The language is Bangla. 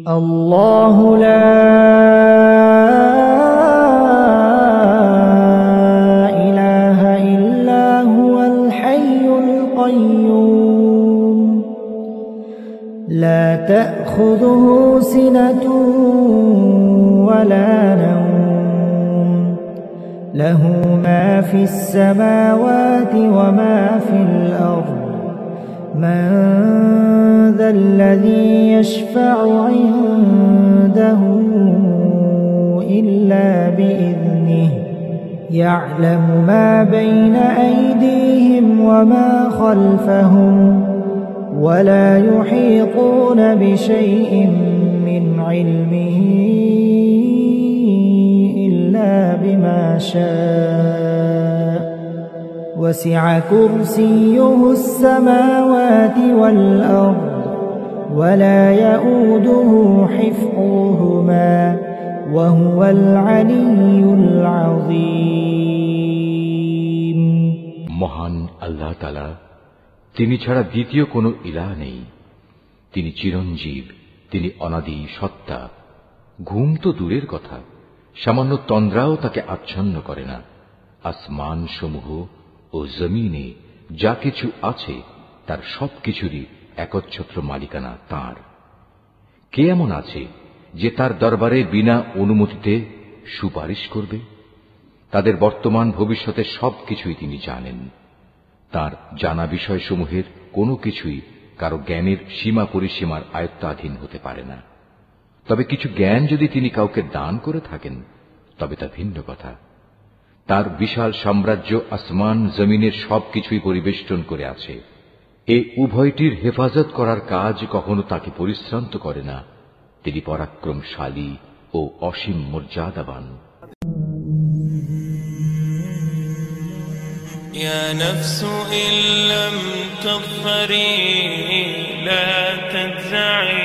الله لا إله إلا هو الحي القيوم لا تأخذه سنة ولا نوم له ما في السماوات وما في الأرض من ذا الذي يشفع عنده إلا بإذنه يعلم ما بين أيديهم وما خلفهم ولا يحيطون بشيء من علمه إلا بما شاء وسع كرسيه السماوات والأرض ولا يؤوده حفظهما وهو العلي العظيم মহান আল্লাহ তাআলা, তিনি ছাড়া দ্বিতীয় কোনো ইলাহ নেই। তিনি চিরঞ্জীব, তিনি অনাদি সত্তা। ঘুম তো দূরের কথা, সামান্য তন্দ্রাও তাকে আচ্ছন্ন করে না। আসমান সমূহ ও জমিনে যা কিছু আছে তার সবকিছুরই একচ্ছত্র মালিকানা তাঁর। কে এমন আছে যে তার দরবারে বিনা অনুমতিতে সুপারিশ করবে? তাদের বর্তমান ভবিষ্যতের সবকিছুই তিনি জানেন। তার জানা বিষয়সমূহের কোনো কিছুই কারো জ্ঞানের সীমা পরিসীমার আয়ত্তাধীন হতে পারে না। তবে কিছু জ্ঞান যদি তিনি কাউকে দান করে থাকেন তবে তা ভিন্ন কথা। তার বিশাল সাম্রাজ্য আসমান জমিনের সবকিছুই পরিবেষ্টন করে আছে। এই উভয়টির হেফাজত করার কাজ কখনো তাকে পরিশ্রান্ত করে না। তিনি পরাক্রমশালী ও অসীম মর্যাদাবান। يا نفس إن لم تظفري لا تجزعي